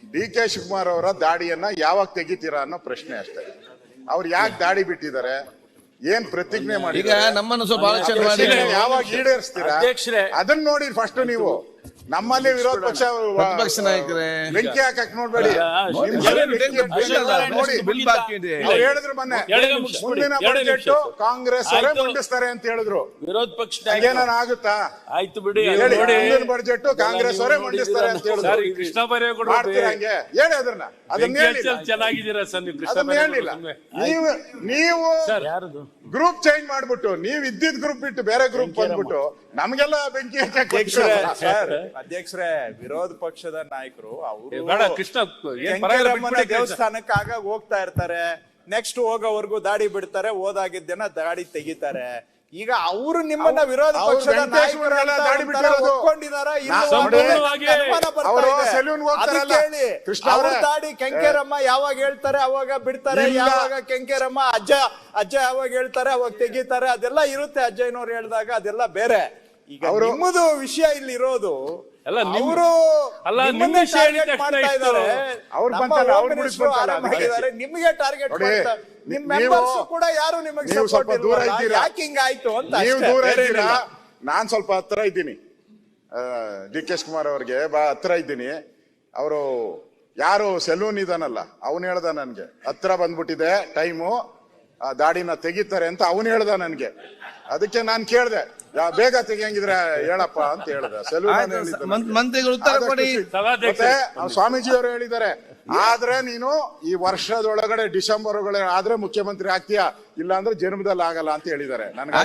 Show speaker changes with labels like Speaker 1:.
Speaker 1: DK Shivakumar ಅವರ ದಾಡಿಯನ್ನ ಯಾವಾಗ ತೆಗಿತೀರಾ ಅನ್ನೋ ಪ್ರಶ್ನೆ ಅಷ್ಟೇ. ಅವ್ರು ಯಾಕೆ ದಾಡಿ ಬಿಟ್ಟಿದ್ದಾರೆ, ಏನ್ ಪ್ರತಿಜ್ಞೆ ಮಾಡಿ,
Speaker 2: ಈಗ ನಮ್ಮನ್ನು ಸ್ವಲ್ಪ ಆಲೋಚನೆ ಮಾಡಿ
Speaker 1: ಯಾವಾಗ ಈಡೇರಿಸ್ತೀರಾ ಅದನ್ನ ನೋಡಿ. ಫಸ್ಟ್ ನೀವು ನಮ್ಮಲ್ಲಿ ವಿರೋಧ ಪಕ್ಷ
Speaker 2: ನಾಯಕರೇ
Speaker 1: ಬೆಂಕಿ ಹಾಕಕ್ ನೋಡ್ಬೇಡಿ. ನೋಡಿ ಹೇಳಿದ್ರು ಮೊನ್ನೆ ಮುಂದಿನ ಬಜೆಟ್ ಕಾಂಗ್ರೆಸ್ ಅವರೇ ಮಂಡಿಸ್ತಾರೆ ಅಂತ ಹೇಳಿದ್ರು.
Speaker 3: ವಿರೋಧ ಪಕ್ಷ
Speaker 1: ಏನಾರ ಆಗುತ್ತಾ?
Speaker 3: ಆಯ್ತು ಬಿಡಿ,
Speaker 1: ಮುಂದಿನ ಬಜೆಟ್ ಕಾಂಗ್ರೆಸ್ ಅವರೇ ಮಂಡಿಸ್ತಾರೆ ಅಂತ ಹೇಳಿದ್ರು.
Speaker 3: ಕೃಷ್ಣ ಬೈರೇಗೌಡ
Speaker 1: ಮಾಡ್ತೀರಾ ಹಂಗೆ? ಹೇಳಿ ಅದನ್ನ ಹೇಳಿಲ್ಲ.
Speaker 3: ಚೆನ್ನಾಗಿದ್ದೀರಾ ಸರ್ ನೀವು? ಕೃಷ್ಣ
Speaker 1: ಅದನ್ನ ಹೇಳಿಲ್ಲ. ನೀವು ಗ್ರೂಪ್ ಚೇಂಜ್ ಮಾಡ್ಬಿಟ್ಟು ನೀವು ಇದ್ದಿದ್ ಗ್ರೂಪ್ ಬಿಟ್ಟು ಬೇರೆ ಗ್ರೂಪ್ ಬಂದ್ಬಿಟ್ಟು ನಮ್ಗೆಲ್ಲ ಬೆಂಕಿ
Speaker 4: ಅಧ್ಯಕ್ಷರೇ, ವಿರೋಧ ಪಕ್ಷದ ನಾಯಕರು
Speaker 3: ಕೃಷ್ಣ
Speaker 4: ದೇವಸ್ಥಾನಕ್ಕೆ ಆಗಾಗ ಹೋಗ್ತಾ ಇರ್ತಾರೆ. ನೆಕ್ಸ್ಟ್ ಹೋಗೋವರೆಗೂ ದಾಡಿ ಬಿಡ್ತಾರೆ, ಹೋದಾಗಿದ್ದೇನ ದಾಡಿ ತೆಗಿತಾರೆ. ಈಗ ಅವರು ನಿಮ್ಮನ್ನ ವಿರೋಧ ಪಕ್ಷದ ದಾಡಿ ಕೆಂಕೇರಮ್ಮ ಯಾವಾಗ ಹೇಳ್ತಾರೆ ಅವಾಗ ಬಿಡ್ತಾರೆ, ಯಾವಾಗ ಕೆಂಕೇರಮ್ಮ ಅಜ್ಜ ಯಾವಾಗ ಹೇಳ್ತಾರೆ ಅವಾಗ ತೆಗಿತಾರೆ. ಅದೆಲ್ಲ ಇರುತ್ತೆ. ಅಜ್ಜಯ್ಯನವ್ರು ಹೇಳಿದಾಗ ಅದೆಲ್ಲ ಬೇರೆ. ಈಗ ನಿಮ್ಮದು ವಿಷಯ ಇಲ್ಲಿ ಇರೋದು ಅವರು ಮಾಡ್ತಾ ಇದ್ದಾರೆ. ನಿಮಗೆ ಟಾರ್ಗೆಟ್ ಮಾಡ್ತಾರೆ. ನಿಮ್ ಮೆಂಬರ್ಸ್ ಕೂಡ ಯಾರು ನಿಮಗೆ ಸಪೋರ್ಟ್ ಇಲ್ಲ. ಯಾಕೆ ಹಿಂಗಾಯ್ತು ಅಂತ
Speaker 1: ನೀವು ದೂರ ಇದ್ದೀರಾ, ನಾನ್ ಸ್ವಲ್ಪ ಹತ್ರ ಇದ್ದೀನಿ. DK ಶಿವಕುಮಾರ್ ಅವ್ರಿಗೆ ಹತ್ರ ಇದ್ದೀನಿ. ಅವರು ಯಾರು ಸೆಲೂನ್ ಇದಾನಲ್ಲ ಅವನು ಹೇಳ್ದ ನನ್ಗೆ ಹತ್ರ ಬಂದ್ಬಿಟ್ಟಿದೆ ಟೈಮು, ದಾಡಿನ ತೆಗಿತಾರೆ ಅಂತ ಅವನು ಹೇಳ್ದ ನನ್ಗೆ. ಅದಕ್ಕೆ ನಾನ್ ಕೇಳ್ದೆ ಬೇಗ ತೆಗಿಯಂಗಿದ್ರೆ ಹೇಳಪ್ಪ ಅಂತ ಹೇಳ್ದೆ. ಸೆಲೂನ್
Speaker 2: ಮಂತ್ರಿಗಳು ಉತ್ತರ ಕೊಡಿ.
Speaker 1: ಮತ್ತೆ ಸ್ವಾಮೀಜಿ ಅವರು ಹೇಳಿದ್ದಾರೆ, ಆದ್ರೆ ನೀನು ಈ ವರ್ಷದೊಳಗಡೆ ಡಿಸೆಂಬರ್ ಒಳಗಡೆ ಆದ್ರೆ ಮುಖ್ಯಮಂತ್ರಿ ಆಗ್ತೀಯಾ, ಇಲ್ಲ ಅಂದ್ರೆ ಜನ್ಮದಲ್ಲಿ ಆಗಲ್ಲ ಅಂತ ಹೇಳಿದ್ದಾರೆ. ನನಗೆ